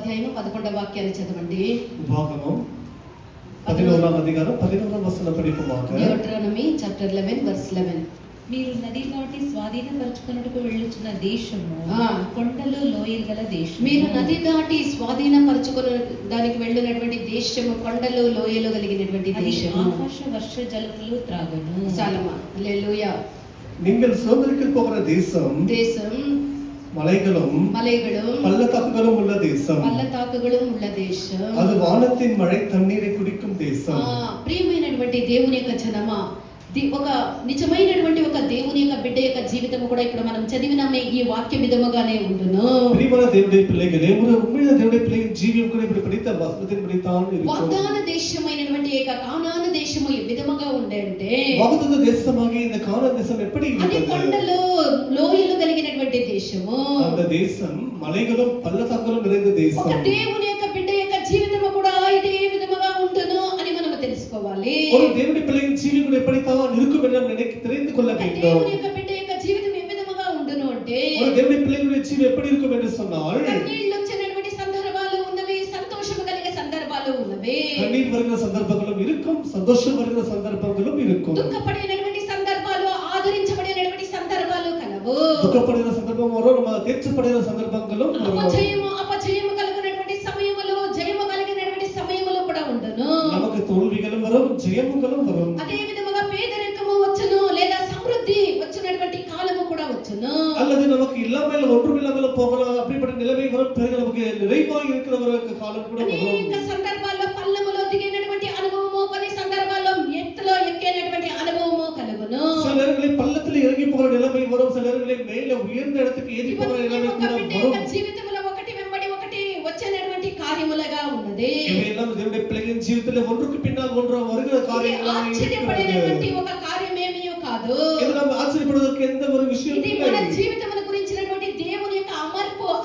అధ్యాయం 11వ వాక్యాన్ని చదవండి. ఉపాగమం 11వ అధ్యాయం 11వ వచనం படிப்போமாக. న్యూట్రానమీ చాప్టర్ 11 వర్స్ 11. మీరు నది దాటి స్వాధీనపరచుకొనుటకు వెళ్ళుచున్న దేశము కొండలు లోయలు గల దేశం. మీరు నది దాటి స్వాధీనపరచుకున్న దానికి వెళ్ళినటువంటి దేశము కొండలు లోయలు కలిగినటువంటి దేశము. ఆకాశ వర్ష జలములు త్రాగును. చాలమ్మా. హల్లెలూయా. நீங்கள் சுதந்திரிக்க போகிற தேசம் மலைகளும் பள்ளத்தாக்குகளும் உள்ள தேசம். அது வானத்தின் மழை தண்ணீரை குடிக்கும் தேశம். ప్రియమైనటువంటి దేవుని యొక్క జనమా, ఒక నిజమైనటువంటి ఒక దేవుని యొక్క బిడ్డ యొక్క జీవితం కూడా ఇప్పుడు మనం చదివినామే ఈ వాక్య విధముగానే ఉండును. ప్రియమైన దేవుని పిల్లలే, ஒரு உண்மையான దేవుని పిల్లల జీవితం కూడా ఇప్పుడు படித்த వచనத்தின் படித்தான் இருக்கும். వాగ్దాన దేశమైనటువంటి ఏక కానాన దేశము ఏ విధముగా ఉండే అంటే, వాగ్దాన దేశమాగి இந்த కానాన దేశం எப்படி అది కొండలు లోయలు కలిగినటువంటి దేశము. அந்த தேசம் மலைகளும் பள்ளத்தாக்குகளும் நிறைந்த தேశம். ఒక దేవుని యొక్క బిడ్డ యొక్క జీవితము కూడా ఇదే విధముగా ఉండును అని మనం తెలుసుకోవాలి. ஒரு దేవుని పిల్లల జీవితం కూడా எப்படித்தான் இருக்கும் என்று நாம் தெரிந்து கொள்ள வேண்டும். దేవుని యొక్క బిడ్డ యొక్క జీవితం ఏ విధముగా ఉండును అంటే, ஒரு దేవుని పిల్లల జీవితం எப்படி இருக்கும் என்று சொன்னால், కన్నీళ్లు వచ్చేటువంటి సందర్భాలు ఉన్నవి, సంతోషం కలిగే సందర్భాలు ఉన్నవి. కన్నీరు வருகிற సందర్భాలు இருக்கும், సంతోషం வருகிற సందర్భాలు இருக்கும். దుఃఖపడినటువంటి సందర్భాలు, ఆదరించబడినటువంటి సందర్భాలు కలవు. దుఃఖపడిన సందర్భం వరకు తీర్చబడిన సందర్భాలు, అపజయము కలిగినటువంటి సమయములు, జయము కలిగినటువంటి సమయములు కూడా ఉండును. நமக்கு தோல்விகளும் வரும், ஜெயமுகளும் வரும். అదే విధముగా పేదరికము వచ్చును, లేదా సమృద్ధి వచ్చినటువంటి కాలము కూడా వచ్చును. அல்லது நமக்கு இல்லாமல் ஒன்றுமில்லாமல் போகலாம், அப்படிப்பட்ட நிலைமை வரும். பிறகு நமக்கு நிறைவாக இருக்கிற ஒரு காலம் கூட வரும். అనేక సందర్భాల్లో పల్లములో దిగినటువంటి అనుభవము, కొన్ని సందర్భాల్లో ఎత్తులో ఎక్కినటువంటి అనుభవము కలుగును. சில நேரங்களில் பள்ளத்தில் இறங்கி போகிற நிலைமை வரும், சில நேரங்களில் மேலே உயர்ந்த இடத்துக்கு ஏறி போகிற நிலைமை கூட வரும். జీవితంలో ఒకటి వెంబడి ఒకటి వచ్చేటువంటి కార్యములుగా ఉన్నది. ఇవెల్లం దేవుని పిల్లల జీవితంలో ఒండ్రుకు పిన్నాల్ ఒండ్రు వరుగ కార్యములు ఆశ్చర్యపడేటువంటి ఒక కార్యమేమీయో కాదు. ఇది మనం ఆశ్చర్యపడడానికి ఎంత ఒక విషయం ఇది మన జీవితమును గురించినటువంటి దేవుని యొక్క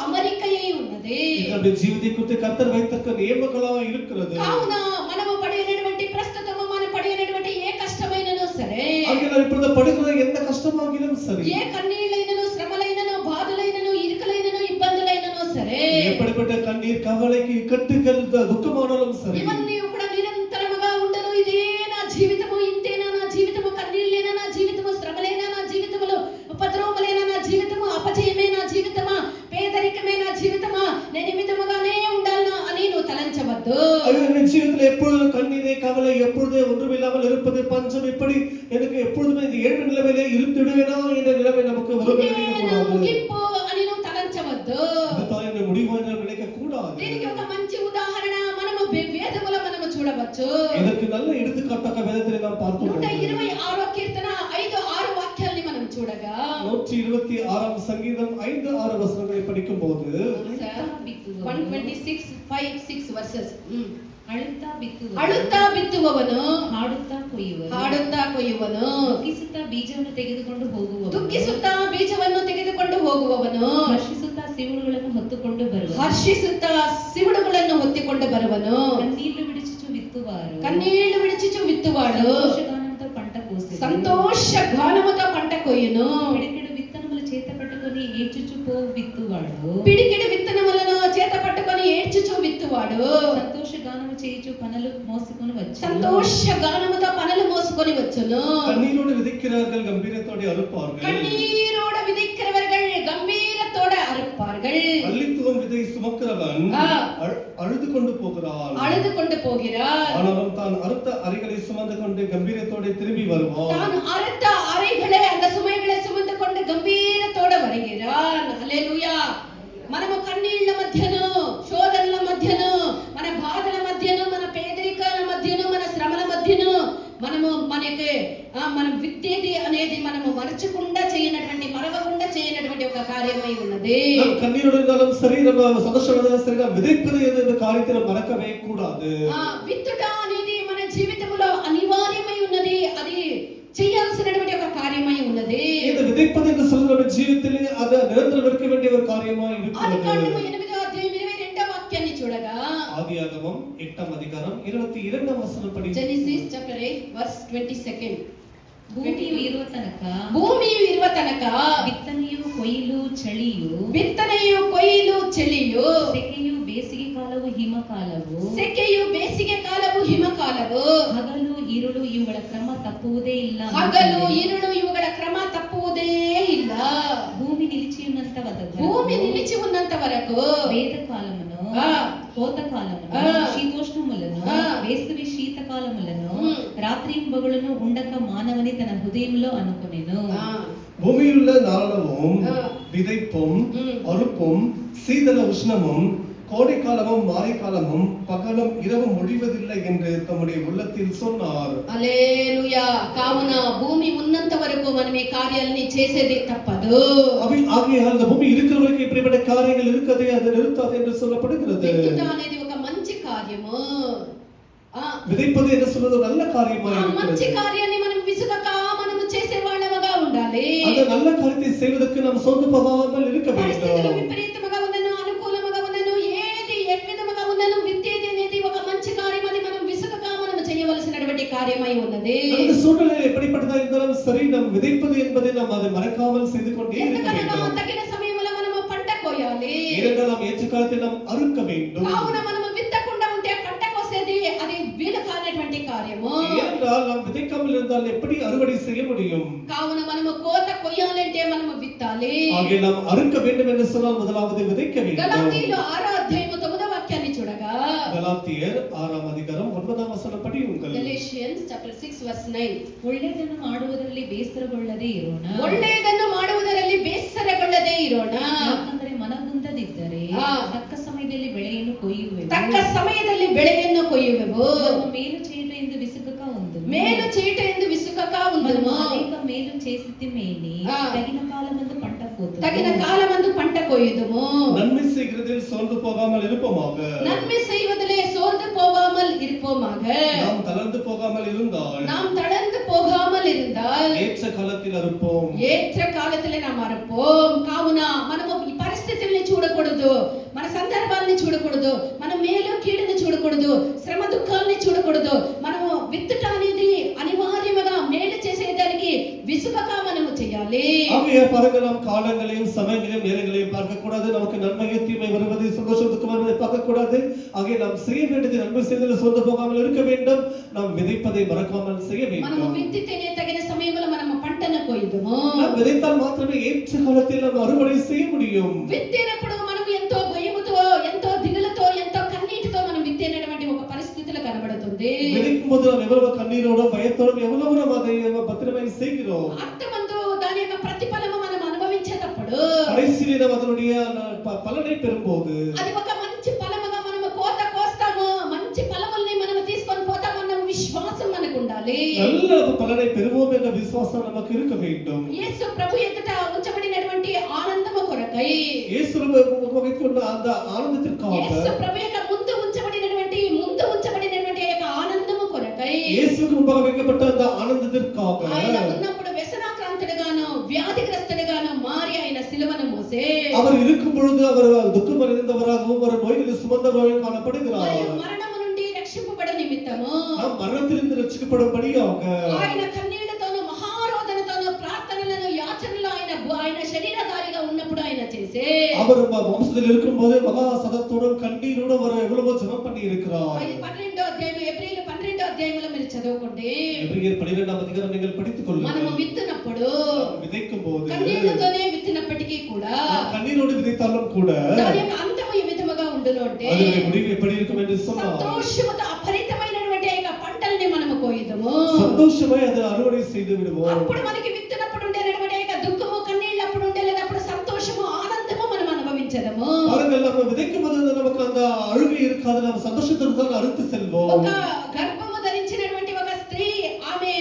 అమరికయే ఉన్నది. ఇది జీవిత కుతే కర్తర్ వైతక నియమకలా ఇరుక్கிறது. కావున మనము పడినటువంటి ప్రస్తుతము మనం పడినటువంటి ఏ కష్టమైనను సరే, అక్కడ ఇప్పుడు పడుకున్న ఎంత కష్టమాగినం సరే, ఏ కన్నీళ్ళైనను, శ్రమలైనను, బాధలైనను, ఇరుకులైనను, ఇబ్బందులైనను సరే, ఎప్పటిపట్ట కన్నీర్ కవలకి కట్టుకల్ దుఃఖమానాலும் సరే, ఇవన్నీ కూడా నిరంతరముగా ఉండను. ఇదే నా జీవితము, ఇంతేనా నా జీవితము, కన్నీళ్ళేనా నా జీవితము, శ్రమలేనా నా జీవితములో, ఉపద్రవములేనా నా జీవితము, అపజయమే నా జీవితమా, పేదరికమే నా జీవితమా, నేను ఈ విధముగానే ఉండాలనా అని నువ్వు తలంచవద్దు. అయ్యో జీవితంలో ఎప్పుడు కన్నీరే కవலை, எப்பொழுதே ஒன்றுமில்லாமல் இருப்பது, பஞ்சம், இப்படி எனக்கு எப்பொழுதுமே இந்த ஏழு நிலைமையிலே இருந்துடுவேனா என்ற நிலைமை நமக்கு வரக்கூடாது. ముగింపు అని నువ్వు తలంచవద్దు. இதுதான் முடிவு என்று நினைக்க கூடாது. దీనికి ఒక మంచి ఉదాహరణ మనము వేదములో మనము చూడవచ్చు. இதற்கு நல்ல எடுத்துக்காட்டாக வேதத்திலே நாம் பார்க்கிறோம். 126వ కీర్తన 5-6 వాక్యాల్ని మనం చూడగా, 126వ సంగీతం 5-6 వచనங்களை படிக்கும்போது, 126:5-6 వర్సెస్. ಅಳುತ್ತಾ ಬಿತ್ತುವವನು ಹಾಡುತ್ತಾ ಕೊಯ್ಯುವನು. ದುಃಖಿಸುತ್ತಾ ಬೀಜವನ್ನು ತೆಗೆದುಕೊಂಡು ಹೋಗುವವನು. ಹರ್ಷಿಸುತ್ತಾ ಸಿವುಡುಗಳನ್ನು ಹೊತ್ತುಕೊಂಡು ಬರುವನು. ಕಣ್ಣೀళ్ಲು విడిచిచు విత్తువాడు. సంతోష గానముతో పంట కొయ్యును. పిడికెడు విత్తనములు చేత పట్టుకొని ఏడ్చుచు విత్తువాడు. విత్తనములను చేత పట్టుకొని ఏడ్చుచు విత్తువాడు. సంతోష గానము చేయుచు పనులు మోసుకొని వచ్చు. సంతోష గానముతో పనులు మోసుకొని వచ్చును. కన్నీరోடு விதைக்கிறார்கள், கம்பீரத்தோடு அறுப்பார்கள். கண்ணீரோடு விதைக்கிறவர்கள் கம்பீரத்தோடு அறுப்பார்கள். அள்ளித்துவம் விதை சுமக்கிறவன் அழுது கொண்டு போகிறான். ஆனாலும் தான் அறுத்த அறைகளை சுமந்து கொண்டு கம்பீரத்தோடு திரும்பி வருவான். தான் அறுத்த அறைகளை, அந்த சுமைகளை சுமந்து கொண்டு గంభీరతోడ వరిగిరాన్. హల్లెలూయా. మనము కన్నీళ్ల మధ్యను, శోధనల మధ్యను, మన బాధల మధ్యను, మన పేదరికాల మధ్యను, మన శ్రమల మధ్యను మనం విత్తేది అనేది మనము మరచకుండా చేయనటువంటి ఒక కార్యమై ఉన్నది. కన్నీరుడు இருந்தாலும் சரி, நம்ம சந்தோஷமா இருந்தாலும் சரி, நாம் விதைப்பது என்ற காரியத்தை மறக்கவே கூடாது. విత్తుట అనేది మన జీవితంలో అనివార్యమై ఉన్నది. అది చేయాల్సినటువంటి ఒక కార్యమై ఉన్నది. இந்த விதைப்பது என்று சொல்லுற జీవితంలో అది నిరంతరం இருக்க வேண்டிய ஒரு காரியமாய் இருக்கிறது. ఆదికాండము 8వ అధ్యాయం 22వ వాక్యాన్ని చూడగా, ఆదియాగమం 8వ అధ్యాయం 22వ వచనం పడి, జెనసిస్ చాప్టర్ 8 వర్స్ 22. ಭೂಮಿಯು ಇರುವ ತನಕ ಬಿತ್ತನೆಯು ಕೊಯ್ಲು ಚಳಿಯು ಸೆಕೆಯು ಬೇಸಿಗೆ ಕಾಲವು ಹಿಮಕಾಲವು, ಸೆಕೆಯು ಬೇಸಿಗೆ ಕಾಲವು ಹಿಮಕಾಲವು, ಹಗಲು ಇರುಳು ಇವುಗಳ ಕ್ರಮ ತಪ್ಪುವುದೇ ಇಲ್ಲ. ಹಗಲು ಇರುಳು ಇವುಗಳ ಕ್ರಮ ತಪ್ಪುವುದೇ ಇಲ್ಲ. భూమి నిలిచియున్నంత వరకు, భూమి నిలిచి ఉన్నంత వరకు వేద కాలమును, కోతకాలమును, శీతోష్ణములను, వేసవి శీతకాలములను, రాత్రింబగలును ఉండక మానవని తన హృదయంలో అనుకొనెను. பூமியுள்ள நாளமும் விதைப்பும் அறுப்பும் சீதள உஷ்ணமும் கோடைக்காலமும் மாரிக்காலமும் பகலும் இரவும் முடிவதில்லை என்று தம்முடைய உள்ளத்தில் சொன்னார். హల్లెలూయా. కావున భూమి ఉన్నంత వరకు మనం ఈ కార్యాలని చేసేది తప్పదు. ஆகையால் அந்த பூமி இருக்கிறவர்களுக்கு இப்படிப்பட்ட காரியங்கள் இருக்கதே, அதை நிறுத்தாது என்று சொல்லப்படுகிறது. విత్తుట అనేది ఒక మంచి కార్యము. விதைப்பது என்று சொல்வது நல்ல காரியமாக இருக்கிறது. మంచి కార్యాన్ని మనం విసుగక మనం చేసే వాళ్ళముగా ఉండాలి. அந்த நல்ல காரியத்தை செய்வதற்கு நாம் சோர்ந்து போகாமல் இருக்க పరిస్థితులు வேண்டும். విపరీతముగా ఉన్నను, అనుకూలముగా ఉన్నను, ఏది ఏ విధముగా ఉన్నను, విత్తేది అనేది ఒక మంచి కార్యం. అది మనం విసుగక మనం చేయవలసినటువంటి కార్యమై ఉన్నది. அந்த சூழ்நிலை எப்படிப்பட்டதா இருந்தாலும் சரி, நாம் விதைப்பது என்பதை நாம் அதை மறக்காமல் செய்து கொண்டே இருக்க ఎందుకనగా வேண்டும். తగిన సమయంలో మనము పంట కోయాలి. ஏனென்றால் நாம் ஏற்ற காலத்தில் நாம் அறுக்க வேண்டும். కావున మనము విత్తకుండా ఉంటే పంట కోసేది అది వీలు కానటువంటి కార్యము. ஏனென்றால் நாம் விதைக்காமல் இருந்தால் எப்படி அறுவடை செய்ய முடியும்? కావున మనము కోత కొయ్యాలంటే మనము విత్తాలి. ஆகவே நாம் அறுக்க வேண்டும் என்று சொன்னால் முதலாவது விதைக்க வேண்டும். గలాతీయులు 6వ అధ్యాయము 9వ వాక్యాన్ని చూడగా, గలాతీయర్ 6వ అధికారం 9వ వచనం படியுங்கள். Galatians chapter 6 verse 9. ಒಳ್ಳೆಯದನ್ನು ಮಾಡುವುದರಲ್ಲಿ ಬೇಸರಗೊಳ್ಳದೆ ಇರೋಣ, ಒಳ್ಳೆಯದನ್ನು ಮಾಡುವುದರಲ್ಲಿ ಬೇಸರಗೊಳ್ಳದೆ ಇರೋಣ. ಯಾಕಂದರೆ ಮನಗುಂದದಿದ್ದರೆ ತಕ್ಕ ಸಮಯದಲ್ಲಿ ಬೆಳೆಯನ್ನು ಕೊಯ್ಯುವೆವು, ತಕ್ಕ ಸಮಯದಲ್ಲಿ ಬೆಳೆಯನ್ನು ಕೊಯ್ಯುವೆವು. ನಮ್ಮ ಮೇಲು చేయట ಎಂದು విసుకక ఉందుము, మేలు చేయట ಎಂದು విసుకక ఉందుము. అనేక మేలు చేసితిమేని తగిన కాలమందు పంట కోతుము, తగిన కాలమందు పంట కొయ్యుదుము. நன்மை செய்கிறதில் சோர்ந்து போகாமல் இருப்போமாக. நன்மை செய்வதிலே சோர்ந்து போகாமல் இருப்போமாக. நாம் தளர்ந்து போகாமல் இருந்தால், நாம் தளர்ந்து போகாமல் இருந்தால் ஏற்ற காலத்தில் அறுப்போம். ఏற்ற కాలத்திலே நாம் అరుపోం. కావున మనము ఈ పరిస్థితుల్ని చూడకూడదు, మన సందర్భాలని చూడకూడదు, మన మేలు కీడుని చూడకూడదు, శ్రమ దుఃఖాలని చూడకూడదు. మనము విత్తుట అనేది అనివార్యముగా మేలు చేసేదానికి విసుగక మనము చేయాలి. ஆகையால் பாருங்கள், நாம் காலங்களையும் சமயங்களையும் நேரங்களையும் பார்க்க கூடாது. நமக்கு நன்மை தீமை வருவது, சந்தோஷம் துக்கம் வருவதை பார்க்க கூடாது. ஆகவே நாம் செய்ய வேண்டியது நன்மை செய்வதில் சோர்ந்து போகாமல் இருக்க வேண்டும். நாம் விதைப்பதை மறக்காமல் செய்ய మనము வேண்டும். విత్తితేనే తగిన సమయంలో మనము పంటను కొయ్యుదుము. நாம் విதைத்தால் మాత్రమే ஏற்ற காலத்தில் நாம் அறுவடை செய்ய முடியும். విత్తినప్పుడు మనం ఎంతో భయముతో, ఎంతో దిగులుతో, ఎంతో కన్నీటితో మనం విత్తేనటువంటి ఒక పరిస్థితులు కనబడుతుంది. விதைக்கும் போது நாம் எவ்வளவு கண்ணீரோடும் பயத்தோடும் எவ்வளவு நாம் அதை பத்திரமாய் செய்கிறோம். అర్థమందు దాని యొక్క ప్రతిఫలము మనం అనుభవించేటప్పుడు கடைசியிலே நாம் அதனுடைய பலனை பெறும்போது అది ఒక మంచి ఫలముగా మనము కోత కోస్తాము, మంచి ఫలముల్ని మనము తీసుకొని పోతామన్న విశ్వాసం మనకు ఉండాలి. நல்ல பலனை பெறுவோம் என்ற விசுவாசம் நமக்கு இருக்க வேண்டும். యేసు ప్రభు ఎదుట ఉంచబడినటువంటి ఆనందము కొరకై, యేసు வைத்துள்ள அந்த ஆனந்தத்திற்காக, యేసు ప్రభు యొక్క ముందు ఉంచబడినటువంటి యొక్క ఆనందము కొరకై, இயேசுவுக்கு முன்பாக வைக்கப்பட்ட அந்த ஆனந்தத்திற்காக, ఆయన ఉన్నప్పుడు వ్యసనాక్రాంతుడుగాను వ్యాధిగ్రస్తుడుగాను మారి ఆయన సిలువను మోసే, அவர் இருக்கும் பொழுது அவர் துக்கம் அறிந்தவராகவும் ஒரு நோய்களை சுமந்தவராகவும் காணப்படுகிறார். మరియు మరణము నుండి రక్షింపబడు నిమిత్తము நாம் மரணத்திலிருந்து ரட்சிக்கப்படும்படியாக ఆయన కన్నీళ్లతోను మహారోదనతోను ప్రార్థనలను యాచనలు ఆయన శరీరధారిగా ఉన్నప్పుడు ఆయన చేసే, அவர் வம்சத்தில் இருக்கும்போது மகா சதத்தோடும் கண்ணீரோடும் அவர் எவ்வளவோ ஜெபம் பண்ணி இருக்கிறார். 12వ అధ్యాయం ఏప్రిల్ 12వ అధ్యాయంలో మీరు చదువుకోండి. எபிரேயர் 12వ అధికారం நீங்கள் படித்துக் మనము கொள்ளுங்கள். విత్తునప్పుడు விதைக்கும் போது కన్నీళ్లతోనే విత్తినప్పటికీ కూడా கண்ணீரோடு விதைத்தாலும் கூட దాని యొక్క అంతము ఏ విధముగా ఉండును అంటే அதனுடைய முடிவு எப்படி இருக்கும் என்று சொன்னால், సంతోషముతో అపరితమైనటువంటి యొక్క పంటల్ని మనము కోయుదుము. சந்தோஷமாய் அதை அறுவடை செய்து விடுவோம். అప్పుడు మనకి విత్తునప్పుడు ఉండేటువంటి యొక్క దుఃఖము కన్నీళ్ళు అప్పుడు ఉండేటప్పుడు సంతోషము ఆనందము మనం అనుభవించదము. பாருங்கள், நம்ம விதைக்கும் போது நமக்கு அந்த அழுகை இருக்காது. நம்ம சந்தோஷத்தோடு தான் அறுத்து செல்வோம். ఒక గర్భము ధరించినటువంటి ఒక స్త్రీ ఆమె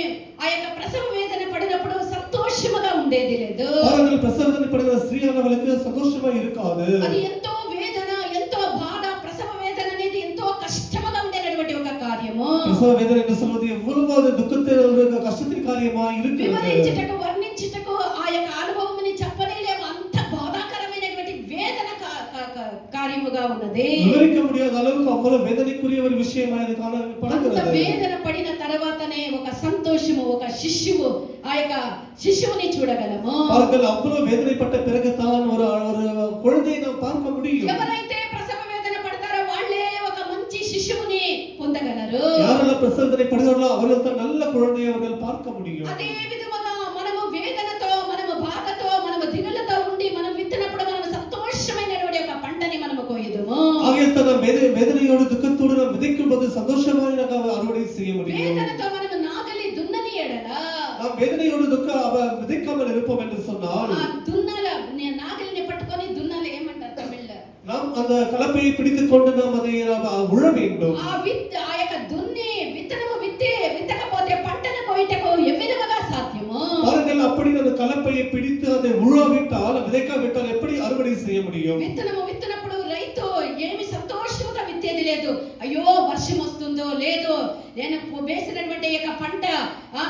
ఆ యొక్క ప్రసవ వేదన పడినప్పుడు సంతోషముగా ఉండేది లేదు. பாருங்கள், பிரசவத்தை படுகிற ஸ்திரீயானவளுக்கு சந்தோஷமா இருக்காது. అది ఎంతో వేదన, ఎంతో బాధ. ప్రసవ వేదన అనేది ఎంతో కష్టముగా ఉండేటటువంటి ఒక కార్యము. பிரசவ வேதனை என்று சொல்வது எவ்வளவு அது துக்கத்தை ஒரு கஷ்டத்தின் காரியமா இருக்கிறது. వివరించుటకు వర్ణించుటకు ఆ యొక్క అనుభవముని చెప్పలేము. అంత బాధాకరమైనటువంటి వేదన కార్యముగా ఉన్నది. వివరించ முடியாத அளவுக்கு அவ்வளவு வேதனைக்குரிய ஒரு விஷயமா இது అంత காணப்படுகிறது. వేదన పడిన తర్వాతనే ఒక సంతోషము, ఒక శిశువు, ఆ యొక్క శిశువుని చూడగలము. பாருங்கள், அவ்வளவு வேதனைப்பட்ட பிறகு தான் ஒரு குழந்தையை நாம் பார்க்க முடியும். ఎవరైతే ప్రసవ వేదన పడతారో వాళ్ళే ஆசீர்வாதத்தை படுகிறார்களோ அவர்கள் தான் நல்ல குழந்தையை அவர்கள் பார்க்க முடியும். అదే విధముగా మనము వేదనతో మనము బాధతో మనము దిగులతో ఉండి మనం విత్తనప్పుడు మనము సంతోషమైనటువంటి ఒక పంటని మనము కోయదుము. ஆகையால் தான் நாம் வேதனையோடு துக்கத்தோடு நாம் விதைக்கும் போது சந்தோஷமாக நாம் அறுவடை செய்ய முடியும். వేదనతో మనము నాగలి దున్నని ఎడల நாம் வேதனையோடு விதைக்காமல் இருப்போம் என்று சொன்னால் ఆ దున్నాల నాగలిని పట్టుకొని దున్నాల ఏమంటారు తమిళ్లో? நாம் அந்த கலப்பையை பிடித்துக் கொண்டு நாம் அதை உழ வேண்டும். ఆ యొక్క దున్ని విత్తనము విత్తకపోతే పంటను కోయటకు ఏ విధముగా సాధ్యము? பாருங்கள், அப்படி அந்த கலப்பையை பிடித்து அதை உழவிட்டால் விதைக்காவிட்டால் எப்படி அறுவடை செய்ய முடியும்? విత్తనము విత్తనప్పుడు రైతు ఏమి సంతోషంగా విత్తేది లేదు. అయ్యో వర్షం వస్తుందో లేదో, నేను వేసినటువంటి యొక్క పంట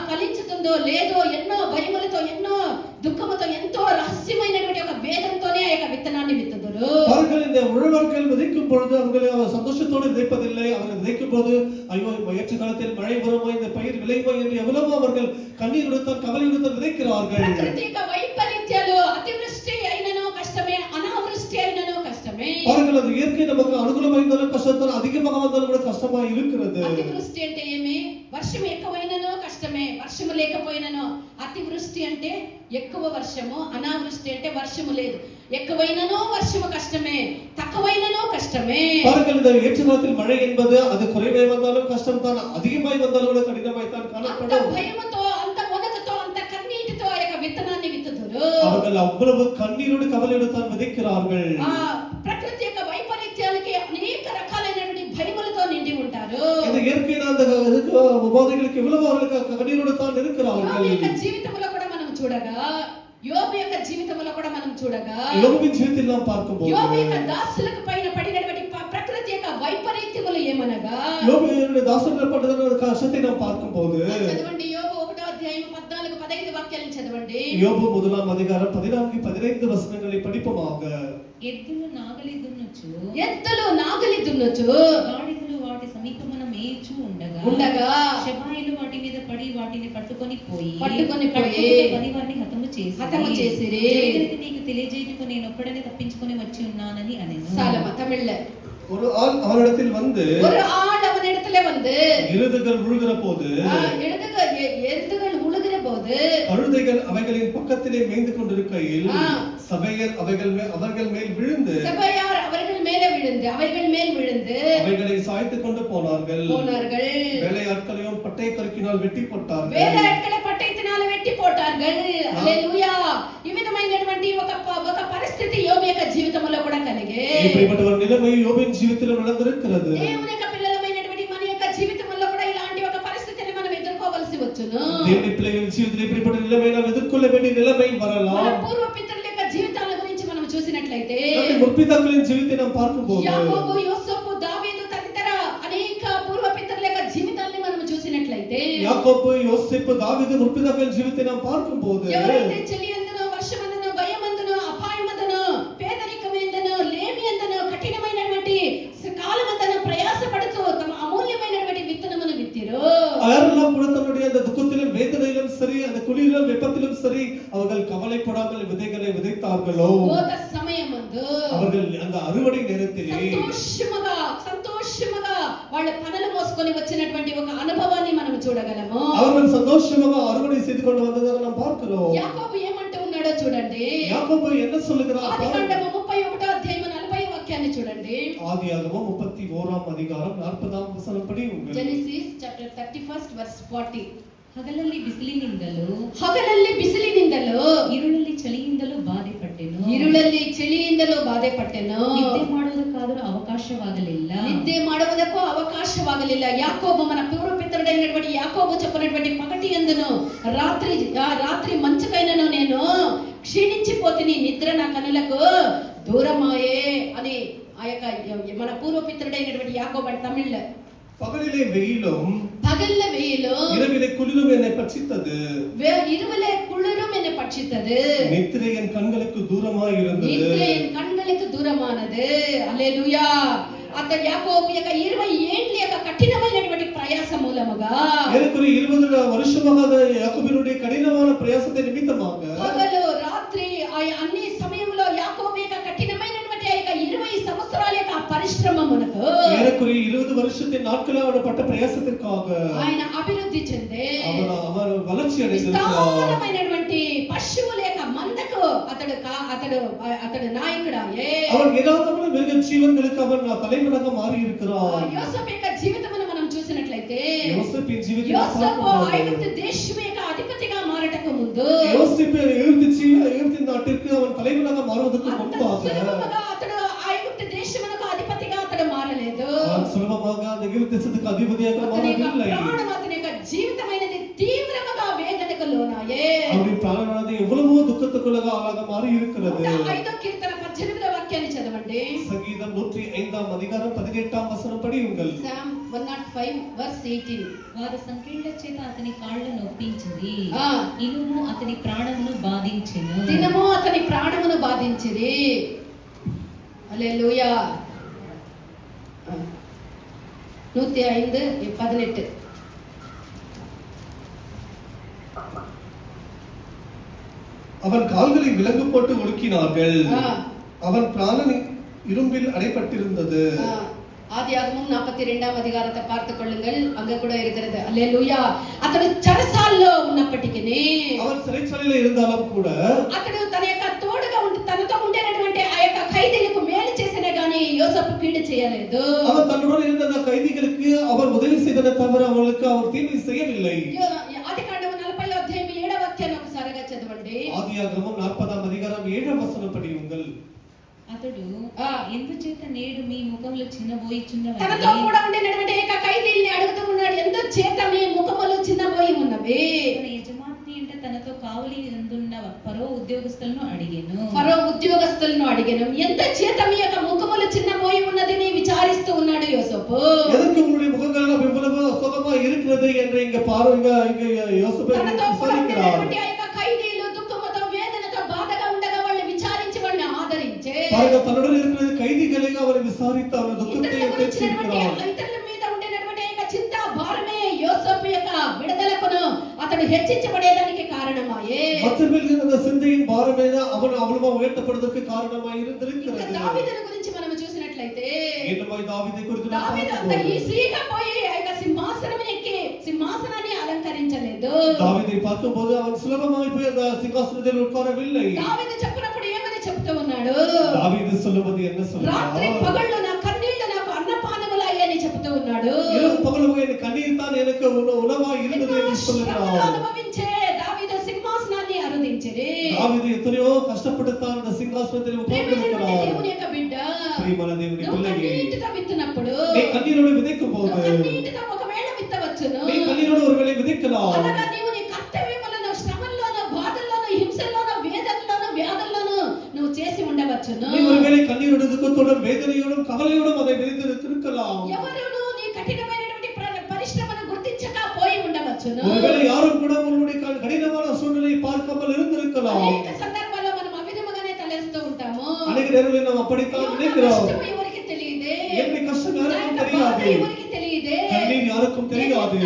ఫలించుతుందో లేదో, ఎన్నో భయములతో ఎన్నో దుఃఖముతో ఎంతో రహస్యమైనటువంటి ఒక వేదంతోనే ఆ యొక్క విత్తనాన్ని విత్తుదురు. பாருங்கள், இந்த உழவர்கள் விதைக்கும் பொழுது அவர்கள் சந்தோஷத்தோடு விதைப்பதில்லை. அவர்கள் விதைக்கும் போது ஐயோ ஏற்ற காலத்தில் மழை வருமோ, இந்த பயிர் விளையுமோ என்று எவ்வளவோ அவர்கள் கண்ணீருடன் கவலையுடன் விதைக்கிறார்கள். ప్రకృతి యొక్క వైపరీత్యాలు అతివృష్టి అయినను కష్టమే, అనావృష్టి అయినను కష్టమే. பாருங்கள், அது இயற்கை நமக்கு అనుకూలంగా இருந்தாலும் கஷ்டம், அதிகமாக வந்தாலும் கூட கஷ்டமா இருக்கிறது. అతివృష్టి అంటే ఏమి? వర్షం ఎక్కువైనను కష్టమే, వర్షము లేకపోయినను. అతివృష్టి అంటే ఎక్కువ వర్షము, అనావృష్టి అంటే వర్షము లేదు. ఎక్కువైనను వర్షము కష్టమే, తక్కువైనను కష్టమే. பாருங்கள், இந்த ஏற்ற காலத்தில் மழை என்பது அது குறைவாய் வந்தாலும் கஷ்டம் தான், அதிகமாய் வந்தாலும் கூட கடினமாய் தான் காணப்படும். అంత భయముతో, అంత వణుకుతో, అంత కన్నీటితో ఆ యొక్క విత్తనాన్ని విత్తుదురు. அவர்கள் அவ்வளவு கண்ணீரோடு கவலையோடு தான் விதைக்கிறார்கள். ప్రకృతి యొక్క వైపరీత్యాలకి అనేక రకాలైనటువంటి భయములతో నిండి ఉంటారు. இந்த இயற்கையான அந்த உபாதைகளுக்கு எவ்வளவு அவர்களுக்கு கண்ணீரோடு தான் இருக்கிறார்கள். యోబు యొక్క జీవితంలో కూడా మనం చూడగా, యోబు యొక్క జీవితంలో కూడా మనం చూడగా, యోబుவின் జీవితంలో நாம் பார்க்கும்போது యోబు యొక్క దాసులకు పైన పడినటువంటి ప్రకృతి యొక్క వైపరీత్యములు ఏమనగా, யோபுவினுடைய தாசர்கள் பட்டதான கஷ்டத்தை நாம் பார்க்கும்போது చదవండి యోబు 1వ అధ్యాయం 14 15 వాక్యాలను చదవండి. యోబు 1వ అధ్యాయం 14 15 వచనங்களை படிப்போமாக. ఎద్దులు నాగలి దున్నుచు, ఎద్దులు నాగలి దున్నుచు, గాడిదలు వాటి సమీపమున మేయుచు ఉండగా శబాయిలు వాటి మీద పడి వాటిని పట్టుకొని పోయి పనివారిని హతము చేసిరి. నీకు తెలియజేయటకు నేను ఒక్కడనే తప్పించుకొని వచ్చి ఉన్నానని అనేను. సాలమ తమిళ్ల ஒரு ஆள் அவனிடத்தில் வந்து எருதுகள் உழுகிற போது எருதுகள் உழுகிற போது கழுதைகள் அவைகளின் பக்கத்திலே மேய்ந்து கொண்டிருக்கையில் சபையர் அவர்கள் மேல் விழுந்து அவைகளை சாய்த்துக் கொண்டு போனார்கள். வேலையாட்களையும் பட்டை கருக்கினால் வெட்டி போட்டார்கள். హల్లెలూయా. ఈ విధమైనటువంటి ఒక పరిస్థితి యోబు యొక్క జీవితంలో కూడా కలిగే. இப்படிப்பட்ட ஒரு நிலைமை யோபின் ஜீவிதத்தில் நடந்திருக்கிறது. దేవుని యొక్క పిల్లలమైనటువంటి మన యొక్క జీవితంలో కూడా ఇలాంటి ఒక పరిస్థితిని మనం ఎదుర్కోవాల్సి వచ్చును. దేవుని పిల్లల జీవితంలో இப்படிப்பட்ட నిலைமை நாம் ఎదుర్కొల్ల வேண்டிய నిலைமை வரலாம். మన పూర్వ పితరుల యొక్క జీవితాల గురించి మనం చూసినట్లయితే, நம்முடைய முற்பிதாக்களின் ஜீவித்தை நாம் பார்க்கும்போது యాకోబు, యోసేపు, దావీదు తదితర అనేక పూర్వ పితరుల యొక్క జీవితాలను మనం చూసినట్లయితే, యాకోబు, యోసేపు, దావీదు ముற்பிதாக்களின் జీవిத்தை நாம் பார்க்கும்போது ఎవరైతే చెలియందునో, వర్షమందునో, భయమందునో, అపాయమందునో, పేదరికమందునో, లేమియందునో, కఠినమైనటువంటి కాలమందునో ప్రయాసపడుతూ తమ అమూల్యమైనటువంటి విత్తనమును విత్తిరో, யாரெல்லாம் கூட தன்னுடைய அந்த துக்கத்திலும் வேதனையிலும் சரி, அந்த குளிரிலும் வெப்பத்திலும் சரி, அவர்கள் கவலைப்படாமல் விதைகளை விதைத்தார்களோ, కోత సమయమందు அவர்கள் அந்த அறுவடை நேரத்திலே సంతోషముగా వాళ్ళ పనులు మోసుకొని వచ్చినటువంటి ఒక అనుభవాన్ని మనం చూడగలము. அவர்கள் சந்தோஷமாக அறுவடை செய்து கொண்டு வந்ததை நாம் பார்க்கிறோம். యాకోబు ఏమంటూ ఉన్నాడో చూడండి. యాకోబు என்ன சொல்லுகிறார்? ఆదికాండము 31వ అధ్యాయం 40వ వాక్యాన్ని చూడండి. ఆదియాగమం 31వ అధ్యాయం 40వ వచనం పడి ఉంది. Genesis chapter 31st verse 40. ಹಗಲಲ್ಲಿ ಬಿಸಿಲಿನಿಂದಲೂ ಇರುಳಲ್ಲಿ ಚಳಿಯಿಂದಲೂ ಬಾಧೆಪಟ್ಟೆನು. ನಿದ್ದೆ ಮಾಡುವುದಕ್ಕೂ ಅವಕಾಶವಾಗಲಿಲ್ಲ. ಯಾಕೋಬು మన పూర్వపితరుడైనటువంటి యాకోబు చెప్పినటువంటి పగటి యందును రాత్రి మంచుకైనను నేను క్షీణించిపోతిని, నిద్ర నా కనులకు దూరమాయే అని ఆ యొక్క మన పూర్వపితరుడైనటువంటి యాకోబు అంటే తమిళ్ల பகலிலே வெயிலும் இரவிலே குளிரும் என்னை பட்சித்தது. நித்திரை என் கண்களுக்கு தூரமாய் இருந்தது. హల్లెలూయా. అత యాకోబు యొక్క 20 ఏండ్ల యొక్క కఠినమైనటువంటి ప్రయాస మూలముగా, ఏలుకుని 20 వర్షముగా యాకోబునుடைய కఠినమైన ప్రయాసത്തെ నిమిత్తமாக పగలు రాత్రి ఆ అన్ని సమయంలో యాకోబు యొక్క కఠినమైనటువంటి ఆ యొక్క 20 సంవత్సరాల యొక్క పరిశ్రమమునకు ஏறக்குறைய 20 வருஷத்தின் நாட்களா அவர் பட்ட பிரயாசத்திற்காக ఆయన అభివృద్ధి చెందే அவர் வளர்ச்சி அடைந்திருக்கிறார். విస్తారమైనటువంటి పశువుల యొక్క మందకు అతడు నాయకుడాయే. அவர் ஏராளமான மிருக ஜீவன்களுக்கு அவர் தலைவனாக மாறி இருக்கிறார். యోసేపు యొక్క జీవితమును మనం చూసినట్లయితే யோசேப்பின் ஜீவிதத்தை యోసేపు ఐగుప్తు దేశం యొక్క అధిపతిగా మారటకు ముందు யோசேப்பு எகிப்து நாட்டிற்கு அவன் தலைவனாக மாறுவதற்கு முன்பாக అతడు ఐగుప్తు దేశమునకు అధిపతిగా అతడు మారలేదు. సులభமாக அந்த எகிப்து தேசத்துக்கு அதிபதியாக மாறவில்லை. అతని యొక్క జీవితమైనది తీవ్రముగా వేదనకు లోనాయే. அவருடைய ప్రాణానది எவ்வளவோ துக்கத்துக்குள்ளாக ஆளாக மாறி இருக்கிறது. 5వ కీర్తన 18వ వాక్యాన్ని చదవండి. సంగీతం 105వ అధికారం 18వ వచనం படியுங்கள். Psalm 105 verse 18. వారి సంకెళ్ళ చేత అతని కాళ్ళను నొప్పించింది, ఇనుము అతని ప్రాణమును బాధించెను. దినము అతని ప్రాణమును బాధించిరి. హల్లెలూయా. 105:18. அவன் கால்களை விலங்கு போட்டு ஒடுக்கினார்கள், அவன் பிராணன் இரும்பில் அடைபட்டிருந்தது. ஆதியாகமம் 42వ అధికారத்தை பார்த்துக் கொள்ளுங்கள், அங்க கூட இருக்கிறது. அல்லேலூயா. అతడు చెరసాల్లో ఉన్నప్పటికీ, அவன் சிறைச்சாலையில் இருந்தாலும் கூட, అతడు తన యొక్క తోడుగా తనతో ఉండేటువంటి ఆ యొక్క ఖైదీలకు మేలు చేసినా గానీ యోసేపు కీడు చేయలేదు. அவன் தன்னுடன் இருந்த அந்த கைதிகளுக்கு அவர் உதவி செய்ததை தவிர அவர்களுக்கு அவர் தீமை செய்யவில்லை. ఆదికాండము 40వ అధ్యాయం 7వ వాక్యాన్ని ఒకసారిగా చదవండి. ఆదియాగమం 40వ అధికారం 7వ వచనం படியுங்கள். అతడు ఎందుచేత నేడు మీ ముఖములు చిన్నబోయిచున్నవి, తనతో కూడా ఉండేటువంటి ఏక ఖైదీల్ని అడుగుతూ ఉన్నాడు, ఎందుచేత మీ ముఖములు చిన్నబోయి ఉన్నవి. తన యజమాని అంటే తనతో కావలి అందున్న ఫరో ఉద్యోగస్తులను అడిగెను, ఎందుచేత మీ యొక్క ముఖములు చిన్నబోయి ఉన్నదని విచారిస్తూ ఉన్నాడు యోసేపు. எதற்கு உங்களுடைய முகங்கள் இவ்வளவு சுகமா இருக்கிறது என்று இங்க பாருங்க, இங்க யோசேப்பு விசாரிக்கிறார். ఖైదీలు దుఃఖముతో వేదనతో బాధగా ఉండగా వాళ్ళని విచారించి వాళ్ళని ఆదరించే பாருங்க, தன்னுடன் இருக்கிற கைதிகளை அவர் விசாரித்து அவர் துக்கத்தை తీర్చినాడు. ఇతరుల మీద ఉండేటువంటి ఏక చింత భారమే యోసేపు యొక్క విడుదలకును అతడు హెచ్చించబడేదానికి కారణమాయే. மற்றவர்களுக்கு அந்த சிந்தையின் பாரமே அவன் அவ்வளவா உயர்த்தப்படுவதற்கு காரணமாய் இருந்திருக்கிறது. దావీదుని గురించి మనం చూసినట్లయితే, இன்னும் தாவீதை குறித்து நாம் దావీదు అంత ఈజీగా పోయి ఆ యొక్క సింహాసనం ఎక్కి సింహాసనాన్ని అలంకరించలేదు. தாவீதை பார்க்கும்போது அவன் சுலபமாய் போய் அந்த சிங்காசனத்தில் உட்காரவில்லை. దావీదు చెప్పినప్పుడు ఏమని చెప్తూ ఉన్నాడు? தாவீது சொல்லுவது என்ன சொல்றார்? రాత్రి పగళ్ళు నా కన్నీళ్లు నాకు అన్నపానములయ్యాయి అని చెప్తూ ఉన్నాడు. இரவு பகலும் என் கண்ணீர் தான் எனக்கு உணவாய் இருந்தது என்று சொல்கிறார். అనుభవించే దావీదు సింహాసనాన్ని అరుదించిరి. தாவீது எத்தனையோ கஷ்டப்பட்டு தான் அந்த சிங்காசனத்தில் உட்கார்ந்திருக்கிறார். దేవుని యొక్క బిడ్డ, ప్రియమైన దేవుని నువ్వు పిల్లకి, కన్నీటితో విత్తినప్పుడు, நீ கண்ணீரோடு விதைக்கும் போது, నువ్వు కన్నీటితో ఒకవేళ విత్తవచ్చును. நீ கண்ணீரோடு ஒருவேளை விதைக்கலாம். అనగా నీవు నీ కర్తవ్యములను శ్రమల్లోనూ బాధల్లోనూ హింసల్లోనూ వేదనలోనూ వ్యాధుల్లోనూ నువ్వు చేసి ఉండవచ్చును. நீ ஒருவேளை கண்ணீரோடு துக்கத்தோடும் வேதனையோடும் கவலையோடும் அதை விதைத்திருக்கலாம். ఎవరును నీ కఠినమైనటువంటి పరిశ్రమను గుర్తించక పోయి ఉండవచ్చును. ஒருவேளை யாரும் கூட உன்னுடைய கடினமான சூழ்நிலையை பார்க்காமல் இருந்திருக்கலாம். అనేక సందర్భాల్లో మనం అవిధముగానే తలెస్తూ ఉంటాము. அநேக நேரங்களில் நாம் அப்படித்தான் நினைக்கிறோம். కష్టం ఎవరికి తెలియదే, என்னுடைய கஷ்டம் யாருக்கும் தெரியாது, ఎవరికి తెలియదే, கண்ணீர் யாருக்கும் தெரியாது,